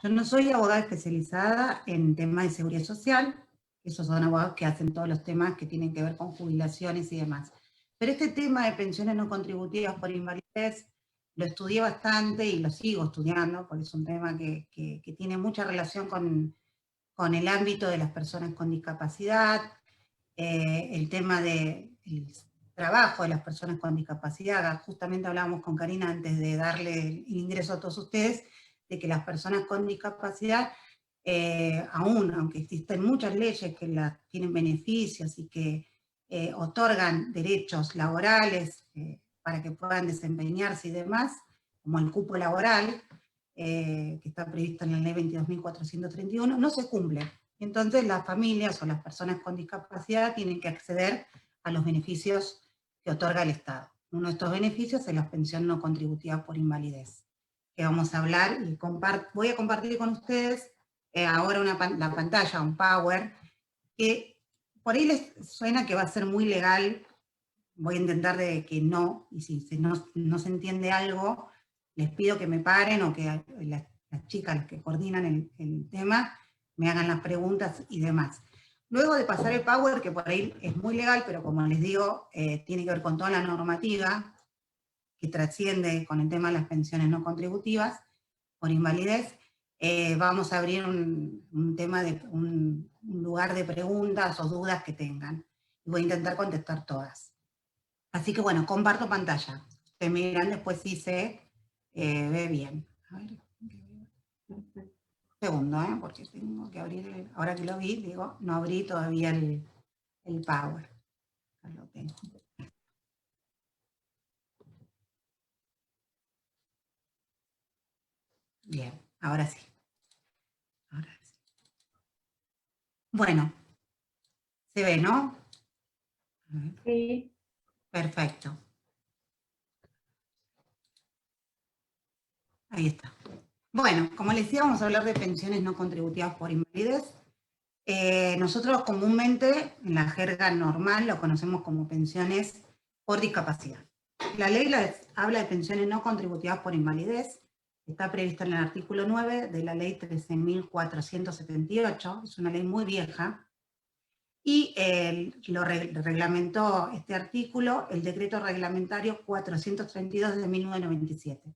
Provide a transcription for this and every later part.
Yo no soy abogada especializada en temas de seguridad social, esos son abogados que hacen todos los temas que tienen que ver con jubilaciones y demás. Pero este tema de pensiones no contributivas por invalidez, lo estudié bastante y lo sigo estudiando, porque es un tema que tiene mucha relación con el ámbito de las personas con discapacidad, el tema del trabajo de las personas con discapacidad. Justamente hablábamos con Karina antes de darle el ingreso a todos ustedes, de que las personas con discapacidad, aún, aunque existen muchas leyes que tienen beneficios y que otorgan derechos laborales para que puedan desempeñarse y demás, como el cupo laboral, que está previsto en la ley 22.431, no se cumple. Entonces las familias o las personas con discapacidad tienen que acceder a los beneficios que otorga el Estado. Uno de estos beneficios es la pensión no contributiva por invalidez, que vamos a hablar y voy a compartir con ustedes ahora la pantalla, un Power, que por ahí les suena que va a ser muy legal. Voy a intentar de que no, y si no se entiende algo, les pido que me paren o que las chicas que coordinan el tema me hagan las preguntas y demás. Luego de pasar el Power, que por ahí es muy legal, pero como les digo, tiene que ver con toda la normativa que trasciende con el tema de las pensiones no contributivas por invalidez, vamos a abrir un tema de un lugar de preguntas o dudas que tengan. Y voy a intentar contestar todas. Así que bueno, comparto pantalla. Ustedes me dirán después si se ve bien. A ver, un segundo, porque tengo que abrir, ahora que lo vi, digo, no abrí todavía el Power. Acá lo tengo. Bien, ahora sí. Ahora sí. Bueno, se ve, ¿no? Sí. Perfecto. Ahí está. Bueno, como les decía, vamos a hablar de pensiones no contributivas por invalidez. Nosotros comúnmente, en la jerga normal, lo conocemos como pensiones por discapacidad. La ley habla de pensiones no contributivas por invalidez, está prevista en el artículo 9 de la ley 13.478, es una ley muy vieja, y lo reglamentó este artículo el decreto reglamentario 432 de 1997.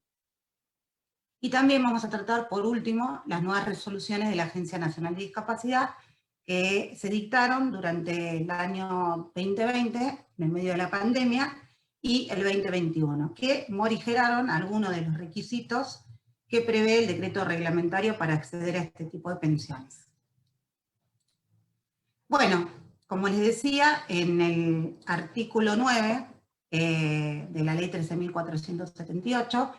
Y también vamos a tratar, por último, las nuevas resoluciones de la Agencia Nacional de Discapacidad que se dictaron durante el año 2020, en el medio de la pandemia, y el 2021, que morigeraron algunos de los requisitos que prevé el decreto reglamentario para acceder a este tipo de pensiones. Bueno, como les decía, en el artículo 9 de la ley 13.478,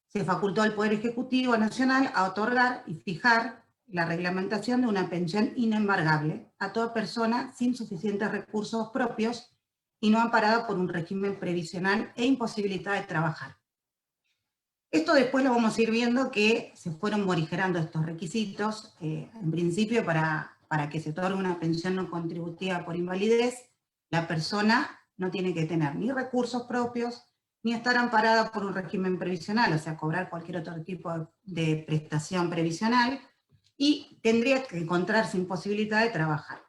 se facultó al Poder Ejecutivo Nacional a otorgar y fijar la reglamentación de una pensión inembargable a toda persona sin suficientes recursos propios y no amparada por un régimen previsional e imposibilitada de trabajar. Esto después lo vamos a ir viendo que se fueron morigerando estos requisitos, en principio para que se otorgue una pensión no contributiva por invalidez, la persona no tiene que tener ni recursos propios, ni estar amparada por un régimen previsional, o sea, cobrar cualquier otro tipo de prestación previsional, y tendría que encontrarse imposibilidad de trabajar.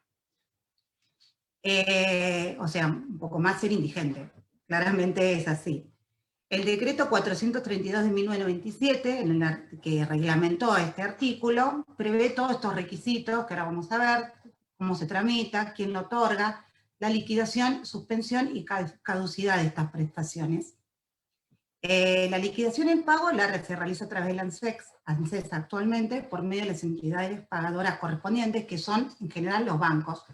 O sea, un poco más ser indigente, claramente es así. El decreto 432 de 1997, que reglamentó este artículo, prevé todos estos requisitos que ahora vamos a ver, cómo se tramita, quién lo otorga, la liquidación, suspensión y caducidad de estas prestaciones. La liquidación en pago se realiza a través del ANSES actualmente por medio de las entidades pagadoras correspondientes, que son en general los bancos,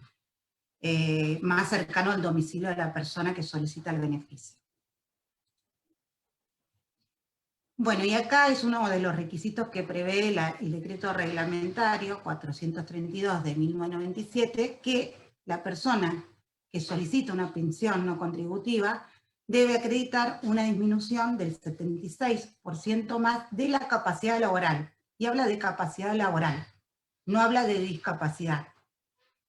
más cercano al domicilio de la persona que solicita el beneficio. Bueno, y acá es uno de los requisitos que prevé el decreto reglamentario 432 de 1997, que la persona que solicita una pensión no contributiva debe acreditar una disminución del 76% más de la capacidad laboral. Y habla de capacidad laboral, no habla de discapacidad.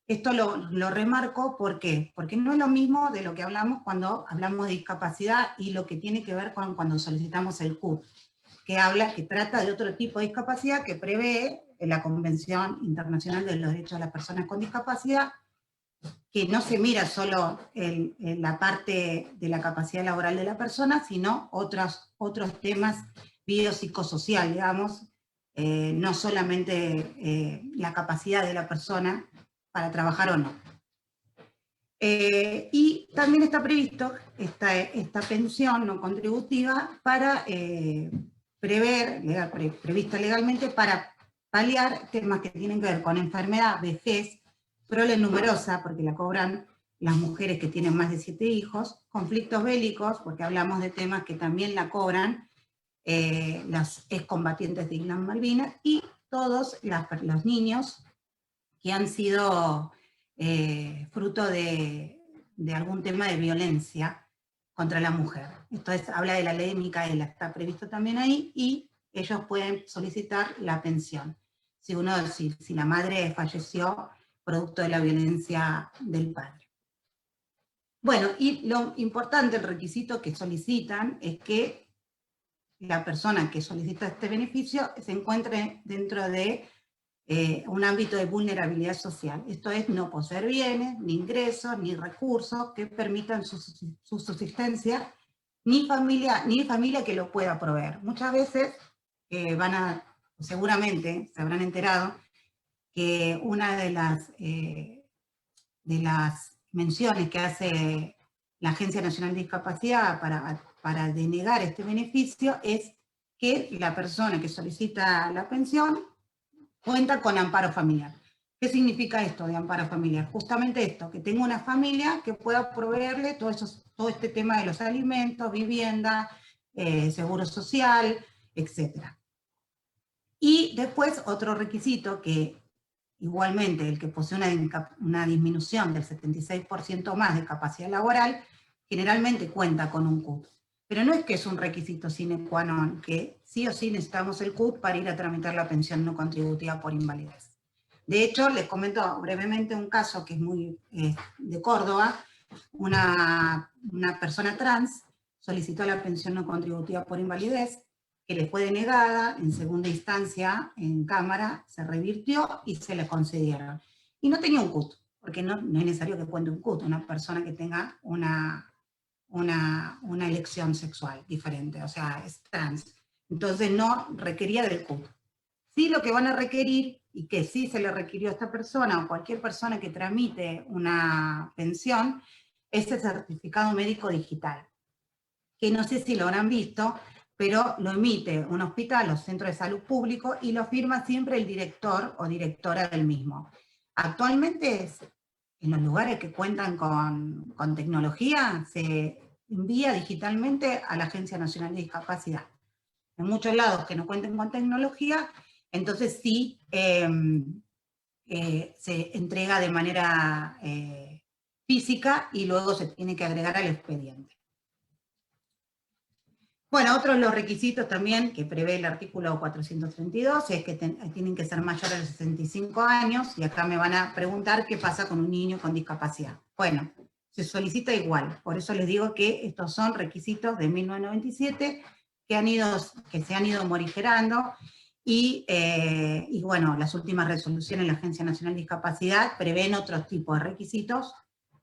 Esto lo remarco, ¿por qué? Porque no es lo mismo de lo que hablamos cuando hablamos de discapacidad y lo que tiene que ver con cuando solicitamos el CUT. que trata de otro tipo de discapacidad que prevé la Convención Internacional de los Derechos de las Personas con Discapacidad, que no se mira solo la parte de la capacidad laboral de la persona, sino otros temas biopsicosocial, digamos, no solamente la capacidad de la persona para trabajar o no. Y también está previsto esta pensión no contributiva para prevista legalmente para paliar temas que tienen que ver con enfermedad, vejez, prole numerosa, porque la cobran las mujeres que tienen más de 7 hijos, conflictos bélicos, porque hablamos de temas que también la cobran las excombatientes de Islas Malvinas, y todos los niños que han sido fruto de algún tema de violencia contra la mujer. Entonces habla de la ley de Micaela, está previsto también ahí, y ellos pueden solicitar la pensión. Si la madre falleció producto de la violencia del padre. Bueno, y lo importante, el requisito que solicitan es que la persona que solicita este beneficio se encuentre dentro de un ámbito de vulnerabilidad social. Esto es no poseer bienes, ni ingresos, ni recursos que permitan su subsistencia, ni familia que lo pueda proveer. Muchas veces seguramente se habrán enterado que una de las menciones que hace la Agencia Nacional de Discapacidad para denegar este beneficio es que la persona que solicita la pensión cuenta con amparo familiar. ¿Qué significa esto de amparo familiar? Justamente esto, que tenga una familia que pueda proveerle todo este tema de los alimentos, vivienda, seguro social, etc. Y después otro requisito que igualmente el que posee una disminución del 76% más de capacidad laboral, generalmente cuenta con un CUT. Pero no es que es un requisito sine qua non, que sí o sí necesitamos el CUT para ir a tramitar la pensión no contributiva por invalidez. De hecho, les comento brevemente un caso que es muy de Córdoba. Una persona trans solicitó la pensión no contributiva por invalidez, que le fue denegada, en segunda instancia, en Cámara, se revirtió y se le concedieron. Y no tenía un CUT, porque no es necesario que cuente un CUT, una persona que tenga una elección sexual diferente, o sea, es trans. Entonces no requería del CUT. Sí, lo que van a requerir, y que sí se le requirió a esta persona o cualquier persona que tramite una pensión, es el certificado médico digital, que no sé si lo habrán visto, pero lo emite un hospital o centro de salud público y lo firma siempre el director o directora del mismo. Actualmente, en los lugares que cuentan con tecnología, se envía digitalmente a la Agencia Nacional de Discapacidad. En muchos lados que no cuenten con tecnología, entonces sí se entrega de manera física y luego se tiene que agregar al expediente. Bueno, otros de los requisitos también que prevé el artículo 432 es que tienen que ser mayores de 65 años, y acá me van a preguntar qué pasa con un niño con discapacidad. Bueno, se solicita igual, por eso les digo que estos son requisitos de 1997 que se han ido morigerando, y bueno, las últimas resoluciones de la Agencia Nacional de Discapacidad prevén otros tipos de requisitos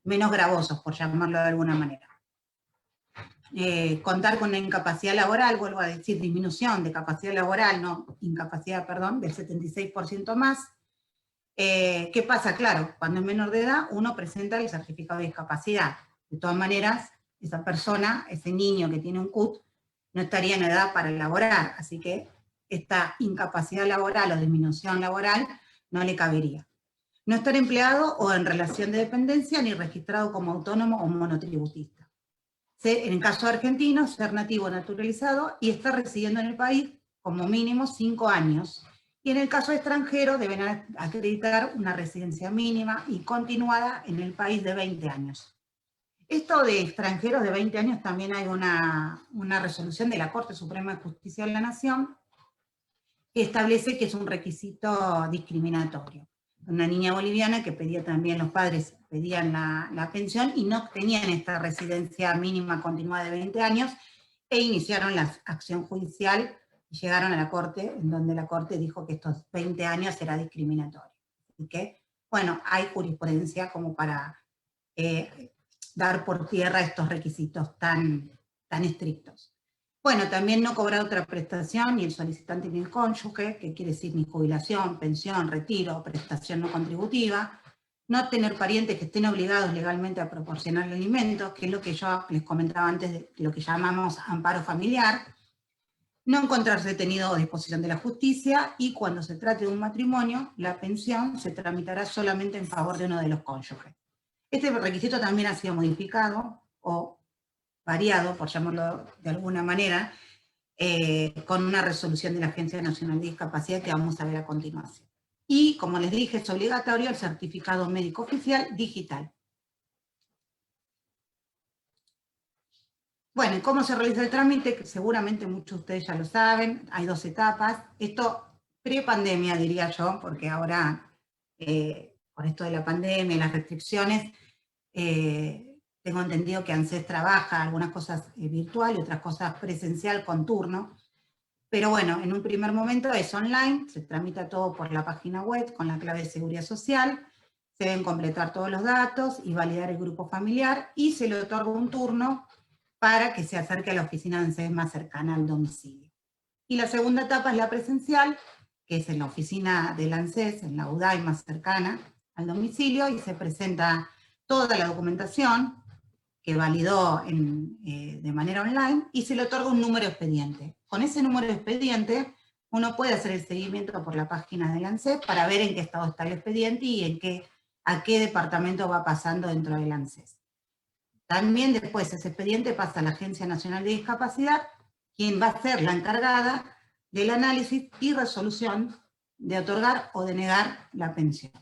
menos gravosos, por llamarlo de alguna manera. Contar con una incapacidad laboral, vuelvo a decir, disminución de capacidad laboral, no, incapacidad, perdón, del 76% más. ¿Qué pasa? Claro, cuando es menor de edad, uno presenta el certificado de discapacidad. De todas maneras, esa persona, ese niño que tiene un CUT, no estaría en edad para laborar, así que esta incapacidad laboral o disminución laboral no le cabería. No estar empleado o en relación de dependencia, ni registrado como autónomo o monotributista. En el caso argentino, ser nativo naturalizado y estar residiendo en el país como mínimo 5 años. Y en el caso extranjero, deben acreditar una residencia mínima y continuada en el país de 20 años. Esto de extranjeros de 20 años también hay una resolución de la Corte Suprema de Justicia de la Nación que establece que es un requisito discriminatorio. Una niña boliviana que pedía también, los padres pedían la pensión y no tenían esta residencia mínima continuada de 20 años, e iniciaron la acción judicial y llegaron a la Corte, en donde la Corte dijo que estos 20 años era discriminatorio. Así que, bueno, hay jurisprudencia como para dar por tierra estos requisitos tan estrictos. Bueno, también no cobrar otra prestación, ni el solicitante ni el cónyuge, que quiere decir ni jubilación, pensión, retiro, prestación no contributiva, no tener parientes que estén obligados legalmente a proporcionar alimentos, que es lo que yo les comentaba antes de lo que llamamos amparo familiar, no encontrarse detenido a disposición de la justicia, y cuando se trate de un matrimonio, la pensión se tramitará solamente en favor de uno de los cónyuges. Este requisito también ha sido modificado o variado, por llamarlo de alguna manera, con una resolución de la Agencia Nacional de Discapacidad que vamos a ver a continuación. Y, como les dije, es obligatorio el certificado médico oficial digital. Bueno, ¿y cómo se realiza el trámite? Que seguramente muchos de ustedes ya lo saben, hay 2 etapas. Esto pre-pandemia, diría yo, porque ahora, por esto de la pandemia y las restricciones, tengo entendido que ANSES trabaja algunas cosas virtual y otras cosas presencial con turno. Pero bueno, en un primer momento es online, se tramita todo por la página web con la clave de seguridad social, se deben completar todos los datos y validar el grupo familiar, y se le otorga un turno para que se acerque a la oficina de ANSES más cercana al domicilio. Y la segunda etapa es la presencial, que es en la oficina del ANSES, en la UDAI más cercana al domicilio, y se presenta toda la documentación que validó de manera online, y se le otorga un número de expediente. Con ese número de expediente, uno puede hacer el seguimiento por la página del ANSES para ver en qué estado está el expediente y a qué departamento va pasando dentro del ANSES. También después ese expediente pasa a la Agencia Nacional de Discapacidad, quien va a ser la encargada del análisis y resolución de otorgar o denegar la pensión.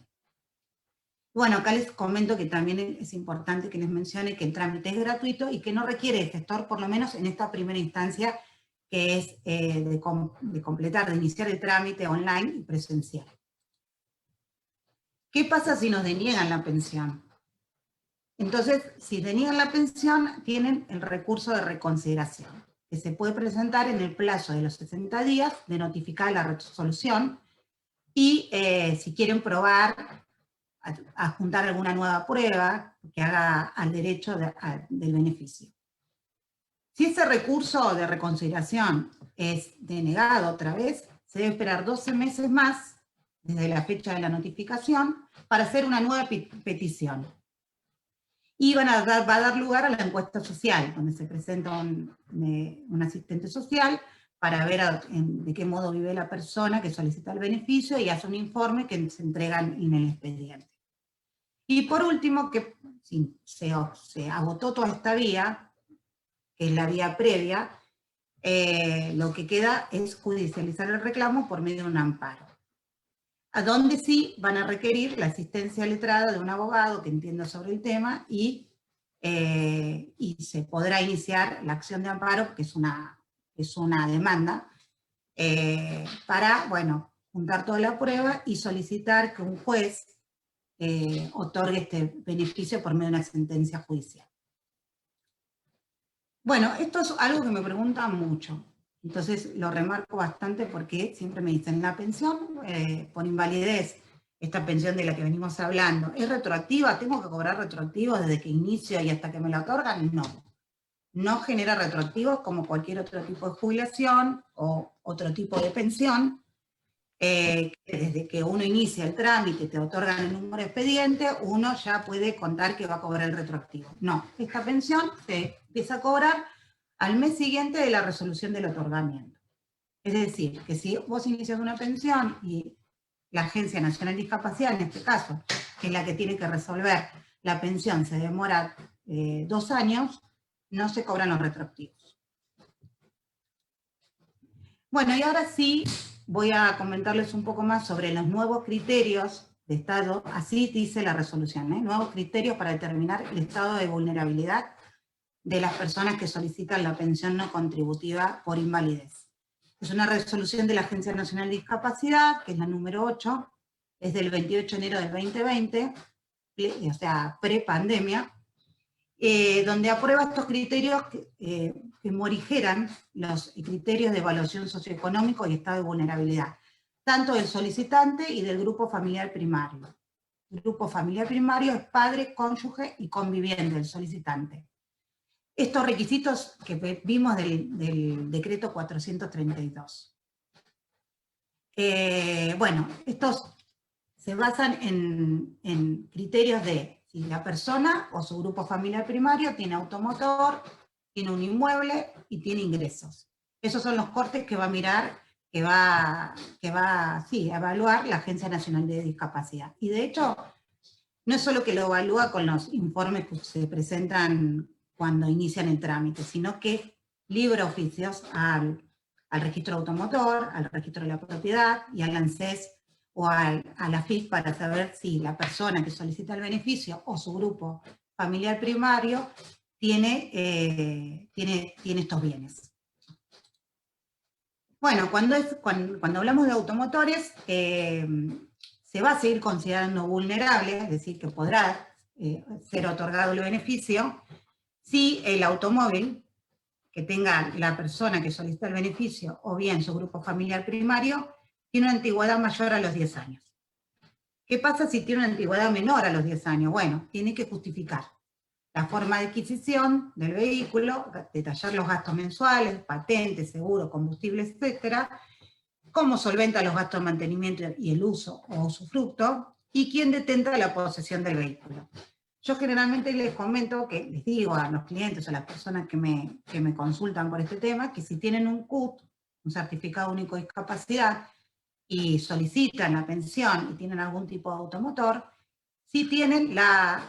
Bueno, acá les comento que también es importante que les mencione que el trámite es gratuito y que no requiere de gestor, por lo menos en esta primera instancia, que es de completar, de iniciar el trámite online y presencial. ¿Qué pasa si nos deniegan la pensión? Entonces, si deniegan la pensión, tienen el recurso de reconsideración, que se puede presentar en el plazo de los 60 días de notificar la resolución, y si quieren probar, adjuntar alguna nueva prueba que haga al derecho del beneficio. Si ese recurso de reconsideración es denegado otra vez, se debe esperar 12 meses más desde la fecha de la notificación para hacer una nueva petición. Y va a dar lugar a la encuesta social, donde se presenta un asistente social para ver de qué modo vive la persona que solicita el beneficio, y hace un informe que se entrega en el expediente. Y por último, que si se agotó toda esta vía, que es la vía previa, lo que queda es judicializar el reclamo por medio de un amparo, a donde sí van a requerir la asistencia letrada de un abogado que entienda sobre el tema, y se podrá iniciar la acción de amparo, que es una demanda, para, bueno, juntar toda la prueba y solicitar que un juez otorgue este beneficio por medio de una sentencia judicial. Bueno, esto es algo que me preguntan mucho, entonces lo remarco bastante porque siempre me dicen, la pensión por invalidez, esta pensión de la que venimos hablando, ¿es retroactiva? ¿Tengo que cobrar retroactivo desde que inicio y hasta que me la otorgan? No. No genera retroactivos como cualquier otro tipo de jubilación o otro tipo de pensión. Desde que uno inicia el trámite, te otorgan el número de expediente, uno ya puede contar que va a cobrar el retroactivo. No, esta pensión se empieza a cobrar al mes siguiente de la resolución del otorgamiento. Es decir, que si vos inicias una pensión y la Agencia Nacional de Discapacidad, en este caso, que es la que tiene que resolver la pensión, se demora 2 años, no se cobran los retroactivos. Bueno, y ahora sí voy a comentarles un poco más sobre los nuevos criterios de estado, así dice la resolución, nuevos criterios para determinar el estado de vulnerabilidad de las personas que solicitan la pensión no contributiva por invalidez. Es una resolución de la Agencia Nacional de Discapacidad, que es la número 8, es del 28 de enero del 2020, o sea, pre-pandemia, donde aprueba estos criterios que morigeran los criterios de evaluación socioeconómico y estado de vulnerabilidad, tanto del solicitante y del grupo familiar primario. El grupo familiar primario es padre, cónyuge y conviviente del solicitante. Estos requisitos que vimos del decreto 432. Bueno, estos se basan en criterios de si la persona o su grupo familiar primario tiene automotor, tiene un inmueble y tiene ingresos. Esos son los cortes que va a mirar, que va a evaluar la Agencia Nacional de Discapacidad. Y de hecho, no es solo que lo evalúa con los informes que se presentan cuando inician el trámite, sino que libra oficios al registro automotor, al registro de la propiedad y al ANSES o a la FIP para saber si la persona que solicita el beneficio o su grupo familiar primario tiene estos bienes. Bueno, cuando hablamos de automotores, se va a seguir considerando vulnerable, es decir, que podrá ser otorgado el beneficio, si el automóvil que tenga la persona que solicita el beneficio o bien su grupo familiar primario tiene una antigüedad mayor a los 10 años. ¿Qué pasa si tiene una antigüedad menor a los 10 años? Bueno, tiene que justificar la forma de adquisición del vehículo, detallar los gastos mensuales, patentes, seguro, combustible, etcétera, cómo solventa los gastos de mantenimiento y el uso o usufructo, y quién detenta la posesión del vehículo. Yo generalmente les comento, que les digo a los clientes o a las personas que me consultan por este tema, que si tienen un CUT, un certificado único de discapacidad, y solicitan la pensión y tienen algún tipo de automotor, sí tienen la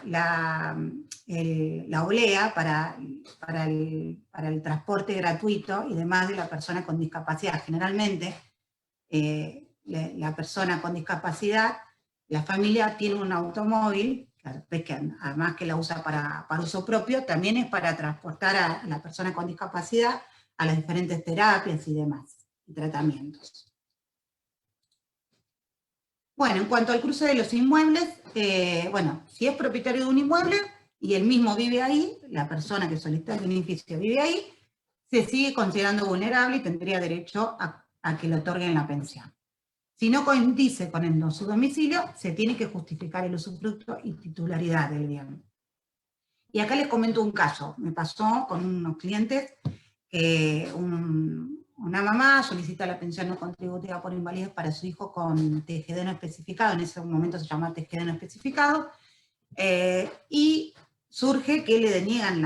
OLEA para el transporte gratuito y demás de la persona con discapacidad. Generalmente, la persona con discapacidad, la familia tiene un automóvil, que además que la usa para uso propio, también es para transportar a la persona con discapacidad a las diferentes terapias y demás, y tratamientos. Bueno, en cuanto al cruce de los inmuebles, bueno, si es propietario de un inmueble y él mismo vive ahí, la persona que solicita el beneficio vive ahí, se sigue considerando vulnerable y tendría derecho a que le otorguen la pensión. Si no coincide con su domicilio, se tiene que justificar el usufructo y titularidad del bien. Y acá les comento un caso. Me pasó con unos clientes que una mamá solicita la pensión no contributiva por invalidez para su hijo con TGD no especificado, en ese momento se llama TGD no especificado, y surge que le deniegan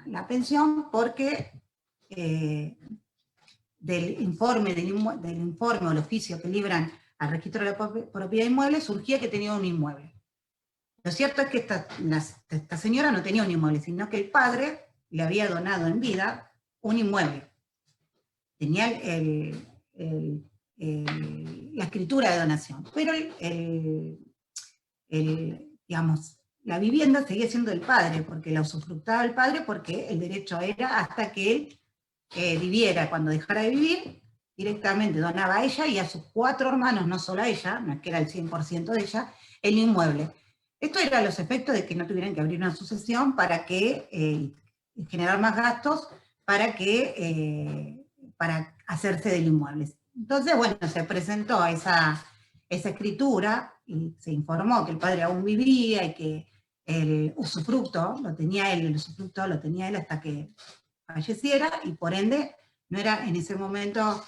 la pensión porque del informe o el oficio que libran al registro de la propiedad inmueble surgía que tenía un inmueble. Lo cierto es que esta señora no tenía un inmueble, sino que el padre le había donado en vida un inmueble. Tenía la escritura de donación, pero digamos, la vivienda seguía siendo del padre, porque la usufructaba el padre, porque el derecho era hasta que él viviera. Cuando dejara de vivir, directamente donaba a ella y a sus 4 hermanos, no solo a ella, no es que era el 100% de ella, el inmueble. Esto era los efectos de que no tuvieran que abrir una sucesión para que generar más gastos para hacerse del inmueble. Entonces, bueno, se presentó esa escritura y se informó que el padre aún vivía y que el usufructo lo tenía él, hasta que falleciera, y por ende no era en ese momento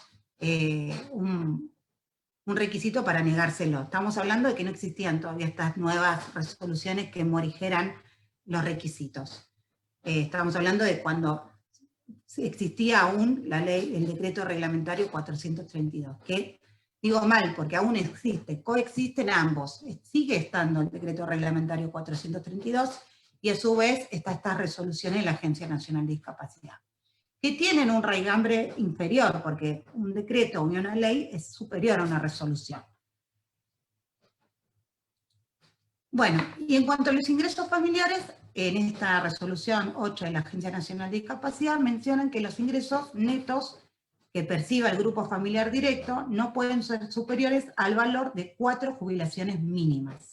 un requisito para negárselo. Estamos hablando de que no existían todavía estas nuevas resoluciones que morigeran los requisitos. Estamos hablando de cuando existía aún la ley, el decreto reglamentario 432, que digo mal porque aún existe, coexisten ambos, sigue estando el decreto reglamentario 432 y a su vez está estas resoluciones de la Agencia Nacional de Discapacidad, que tienen un raigambre inferior, porque un decreto o una ley es superior a una resolución. Bueno, y en cuanto a los ingresos familiares, en esta resolución 8 de la Agencia Nacional de Discapacidad mencionan que los ingresos netos que perciba el grupo familiar directo no pueden ser superiores al valor de 4 jubilaciones mínimas.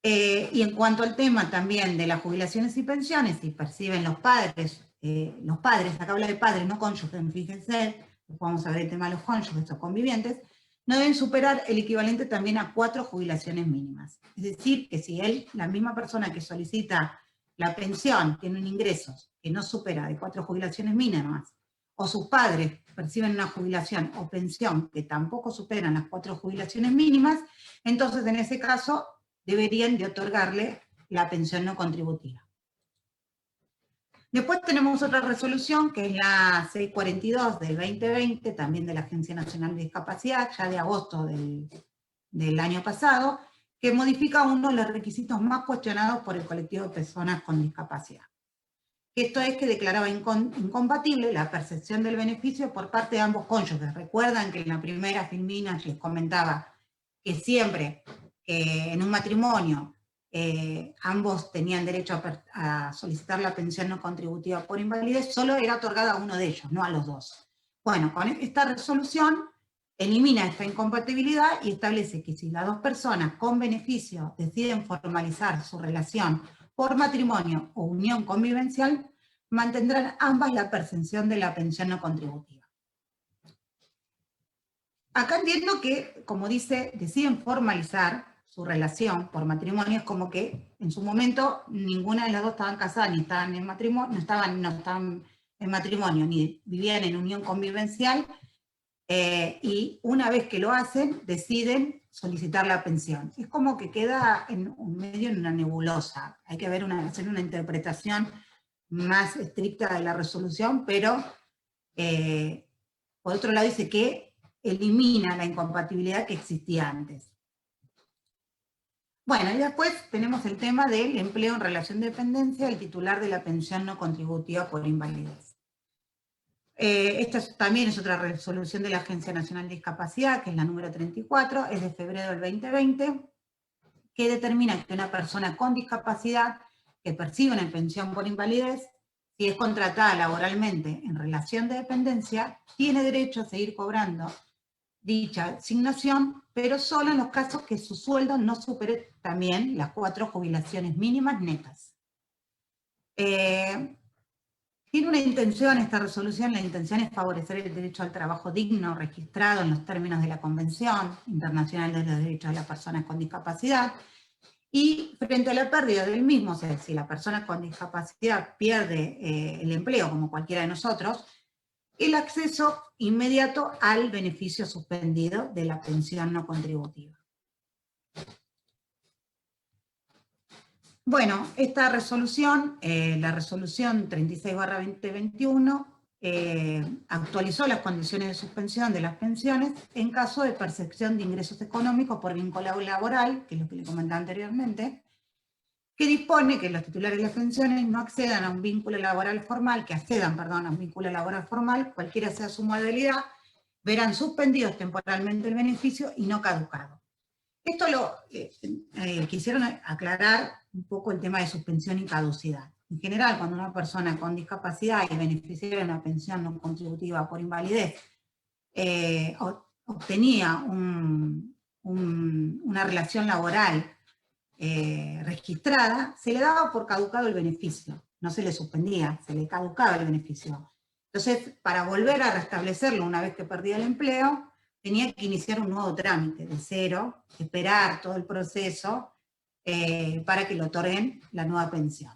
Y en cuanto al tema también de las jubilaciones y pensiones, si perciben los padres, acá habla de padres, no cónyuges, fíjense, vamos a ver el tema de los cónyuges o convivientes, no deben superar el equivalente también a 4 jubilaciones mínimas. Es decir, que si la misma persona que solicita la pensión tiene un ingreso que no supera de 4 jubilaciones mínimas, o sus padres perciben una jubilación o pensión que tampoco superan las 4 jubilaciones mínimas, entonces en ese caso deberían de otorgarle la pensión no contributiva. Después tenemos otra resolución, que es la 642 del 2020, también de la Agencia Nacional de Discapacidad, ya de agosto del año pasado, que modifica uno de los requisitos más cuestionados por el colectivo de personas con discapacidad. Esto es que declaraba incompatible la percepción del beneficio por parte de ambos cónyuges. Recuerdan que en la primera Filmina les comentaba que siempre en un matrimonio ambos tenían derecho a solicitar la pensión no contributiva por invalidez, solo era otorgada a uno de ellos, no a los dos. Bueno, con esta resolución elimina esta incompatibilidad y establece que si las dos personas con beneficio deciden formalizar su relación por matrimonio o unión convivencial, mantendrán ambas la percepción de la pensión no contributiva. Acá entiendo que, como dice, deciden formalizar su relación por matrimonio, es como que en su momento ninguna de las dos estaban casadas, ni estaban en matrimonio, no estaban en matrimonio, ni vivían en unión convivencial, y una vez que lo hacen, deciden solicitar la pensión. Es como que queda en medio en una nebulosa, hay que hacer una interpretación más estricta de la resolución, pero por otro lado dice que elimina la incompatibilidad que existía antes. Bueno, y después tenemos el tema del empleo en relación de dependencia del titular de la pensión no contributiva por invalidez. Esta también es otra resolución de la Agencia Nacional de Discapacidad, que es la número 34, es de febrero del 2020, que determina que una persona con discapacidad que percibe una pensión por invalidez, si es contratada laboralmente en relación de dependencia, tiene derecho a seguir cobrando dicha asignación, pero solo en los casos que su sueldo no supere también las 4 jubilaciones mínimas netas. Tiene una intención esta resolución, la intención es favorecer el derecho al trabajo digno registrado en los términos de la Convención Internacional de los Derechos de las Personas con Discapacidad, y frente a la pérdida del mismo, o sea, si la persona con discapacidad pierde el empleo, como cualquiera de nosotros, el acceso inmediato al beneficio suspendido de la pensión no contributiva. Bueno, esta resolución, la resolución 36/2021, actualizó las condiciones de suspensión de las pensiones en caso de percepción de ingresos económicos por vínculo laboral, que es lo que le comentaba anteriormente, que dispone que los titulares de las pensiones no accedan a un vínculo laboral formal, a un vínculo laboral formal, cualquiera sea su modalidad, verán suspendidos temporalmente el beneficio y no caducado. Esto quisieron aclarar un poco el tema de suspensión y caducidad. En general, cuando una persona con discapacidad y beneficiaria de una pensión no contributiva por invalidez obtenía una relación laboral registrada, se le daba por caducado el beneficio, no se le suspendía, se le caducaba el beneficio. Entonces, para volver a restablecerlo una vez que perdía el empleo, tenía que iniciar un nuevo trámite de cero, esperar todo el proceso para que le otorguen la nueva pensión.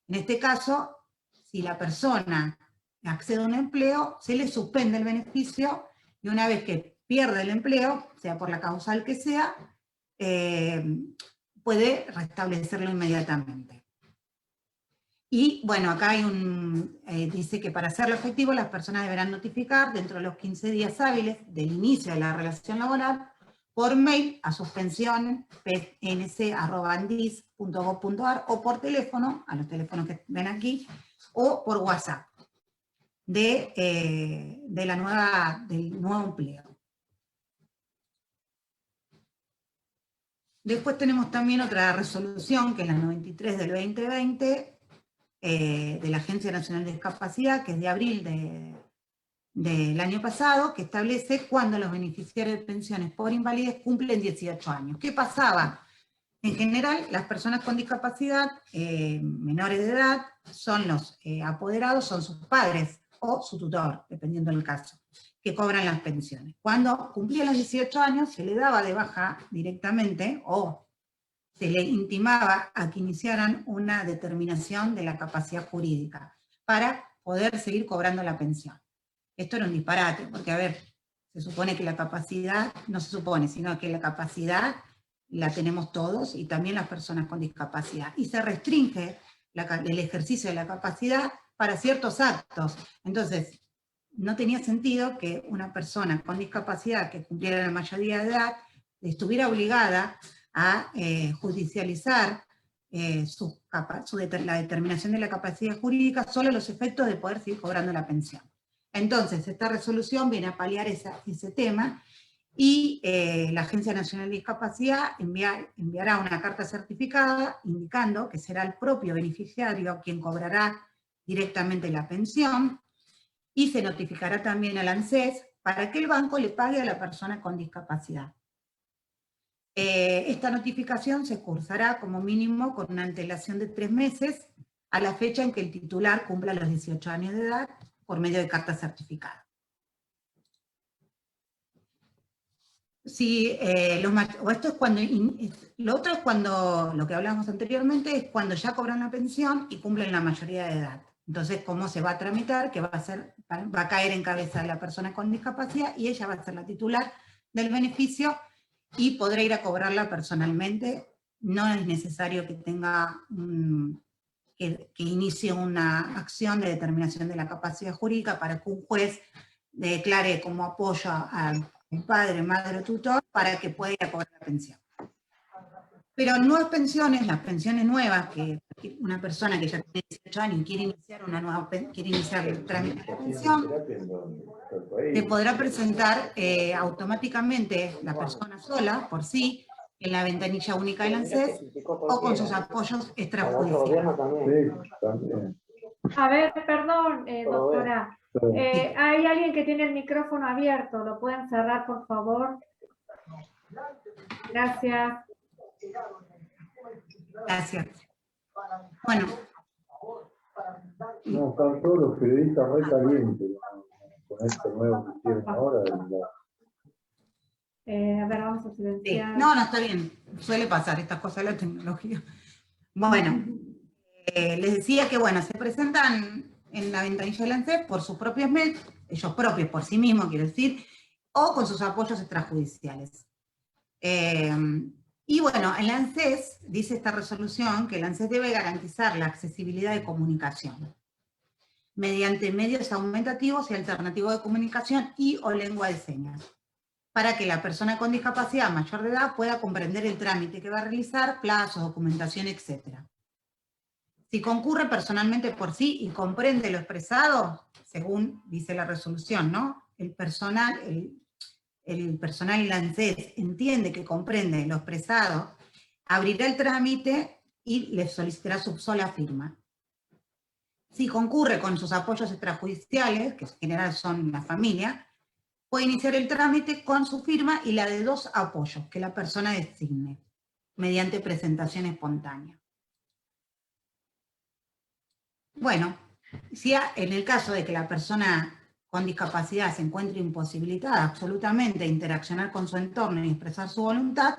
En este caso, si la persona accede a un empleo, se le suspende el beneficio y una vez que pierde el empleo, sea por la causal que sea, puede restablecerlo inmediatamente. Y bueno, acá hay dice que para hacerlo efectivo las personas deberán notificar dentro de los 15 días hábiles del inicio de la relación laboral por mail a suspensión.pnc@andis.gov.ar o por teléfono, a los teléfonos que ven aquí, o por WhatsApp del nuevo empleo. Después tenemos también otra resolución, que es la 93 del 2020, de la Agencia Nacional de Discapacidad, que es de abril del año pasado, que establece cuándo los beneficiarios de pensiones por invalidez cumplen 18 años. ¿Qué pasaba En general, las personas con discapacidad, menores de edad, son los apoderados, son sus padres o su tutor, dependiendo del caso, que cobran las pensiones. Cuando cumplían los 18 años, se le daba de baja directamente o se le intimaba a que iniciaran una determinación de la capacidad jurídica para poder seguir cobrando la pensión. Esto era un disparate, porque, a ver, se supone que la capacidad, no se supone, sino que la capacidad la tenemos todos y también las personas con discapacidad. Y se restringe el ejercicio de la capacidad para ciertos actos. Entonces, no tenía sentido que una persona con discapacidad que cumpliera la mayoría de edad estuviera obligada a judicializar la determinación de la capacidad jurídica solo a los efectos de poder seguir cobrando la pensión. Entonces, esta resolución viene a paliar ese tema y la Agencia Nacional de Discapacidad enviará una carta certificada indicando que será el propio beneficiario quien cobrará directamente la pensión y se notificará también al ANSES para que el banco le pague a la persona con discapacidad. Esta notificación se cursará como mínimo con una antelación de 3 meses a la fecha en que el titular cumpla los 18 años de edad por medio de carta certificada. Sí, esto es cuando, lo otro es cuando, lo que hablábamos anteriormente, es cuando ya cobran la pensión y cumplen la mayoría de edad. Entonces, ¿cómo se va a tramitar? Que va a caer en cabeza de la persona con discapacidad y ella va a ser la titular del beneficio y podrá ir a cobrarla personalmente. No es necesario que tenga que inicie una acción de determinación de la capacidad jurídica para que un juez declare como apoyo al padre, madre o tutor para que pueda ir a cobrar la pensión. Pero nuevas pensiones, las pensiones nuevas, que una persona que ya tiene 18 años y quiere iniciar el trámite de pensión, se podrá presentar automáticamente la persona sola, por sí, en la ventanilla única del ANSES o con sus apoyos extrajudiciales. Sí, también. A ver, perdón, doctora. Hay alguien que tiene el micrófono abierto. ¿Lo pueden cerrar, por favor? Gracias. Gracias. Bueno. No, están todos los periodistas re calientes con esto nuevo que hicieron ahora. A ver, vamos a silenciar. Sí. No, está bien. Suele pasar estas cosas de la tecnología. Bueno, les decía que, bueno, se presentan en la ventanilla del ANSES por sus propios medios, ellos propios, por sí mismos, quiero decir, o con sus apoyos extrajudiciales. Y bueno, el ANSES, dice esta resolución, que el ANSES debe garantizar la accesibilidad de comunicación mediante medios aumentativos y alternativos de comunicación y o lengua de señas, para que la persona con discapacidad mayor de edad pueda comprender el trámite que va a realizar, plazos, documentación, etc. Si concurre personalmente por sí y comprende lo expresado, según dice la resolución, ¿no? El personal del ANSES entiende que comprende lo expresado, abrirá el trámite y le solicitará su sola firma. Si concurre con sus apoyos extrajudiciales, que en general son la familia, puede iniciar el trámite con su firma y la de 2 apoyos que la persona designe, mediante presentación espontánea. Bueno, si en el caso de que la persona con discapacidad se encuentre imposibilitada absolutamente de interaccionar con su entorno y expresar su voluntad,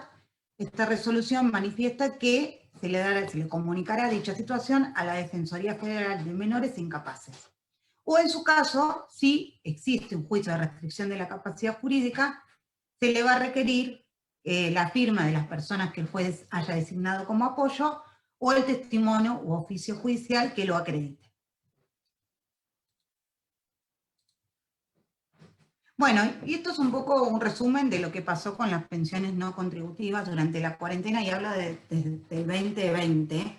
esta resolución manifiesta que se le comunicará dicha situación a la Defensoría Federal de Menores e Incapaces. O en su caso, si existe un juicio de restricción de la capacidad jurídica, se le va a requerir la firma de las personas que el juez haya designado como apoyo o el testimonio u oficio judicial que lo acredite. Bueno, y esto es un poco un resumen de lo que pasó con las pensiones no contributivas durante la cuarentena, y habla desde el 2020.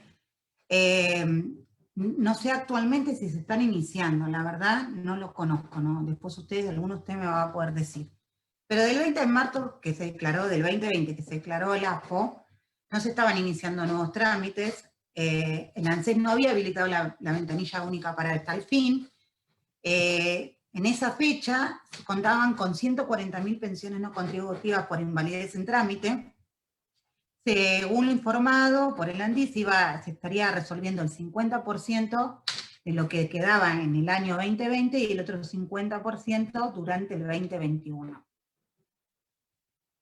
No sé actualmente si se están iniciando, la verdad no lo conozco, ¿no? Después alguno de ustedes me va a poder decir. Pero del 20 de marzo, que se declaró, del 2020, que se declaró el AFO, no se estaban iniciando nuevos trámites, el ANSES no había habilitado la ventanilla única para tal fin. En esa fecha se contaban con 140.000 pensiones no contributivas por invalidez en trámite, según lo informado por el ANDI, se estaría resolviendo el 50% de lo que quedaba en el año 2020 y el otro 50% durante el 2021.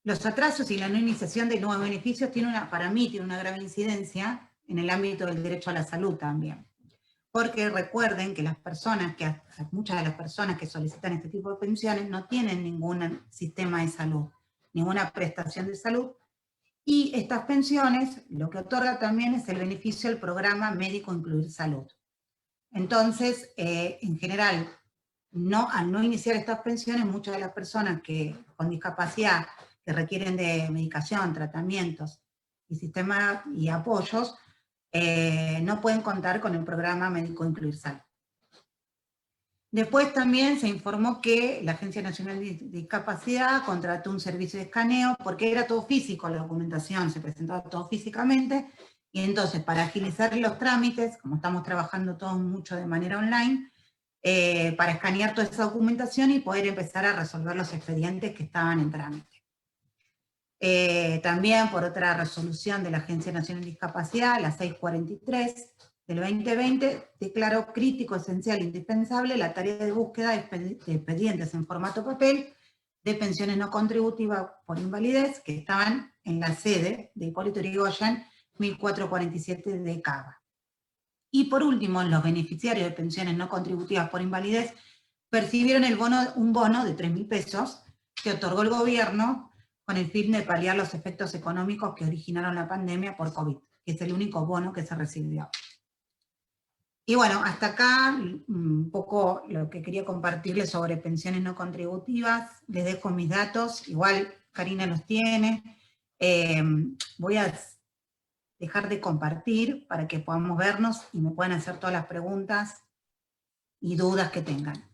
Los atrasos y la no iniciación de nuevos beneficios para mí tiene una grave incidencia en el ámbito del derecho a la salud también. Porque recuerden que muchas de las personas que solicitan este tipo de pensiones no tienen ningún sistema de salud, ninguna prestación de salud, y estas pensiones lo que otorga también es el beneficio del programa Médico Incluir Salud. Entonces, en general, al no iniciar estas pensiones, muchas de las personas con discapacidad que requieren de medicación, tratamientos y apoyos, no pueden contar con el programa Médico Incluir Salud. Después también se informó que la Agencia Nacional de Discapacidad contrató un servicio de escaneo, porque era todo físico la documentación, se presentaba todo físicamente, y entonces para agilizar los trámites, como estamos trabajando todos mucho de manera online, para escanear toda esa documentación y poder empezar a resolver los expedientes que estaban en trámite. También por otra resolución de la Agencia Nacional de Discapacidad, la 643 del 2020, declaró crítico, esencial e indispensable la tarea de búsqueda de expedientes en formato papel de pensiones no contributivas por invalidez que estaban en la sede de Hipólito Yrigoyen 1447 de Cava. Y por último, los beneficiarios de pensiones no contributivas por invalidez percibieron un bono de 3.000 pesos que otorgó el gobierno con el fin de paliar los efectos económicos que originaron la pandemia por COVID, que es el único bono que se recibió. Y bueno, hasta acá un poco lo que quería compartirles sobre pensiones no contributivas. Les dejo mis datos, igual Karina los tiene. Voy a dejar de compartir para que podamos vernos y me puedan hacer todas las preguntas y dudas que tengan.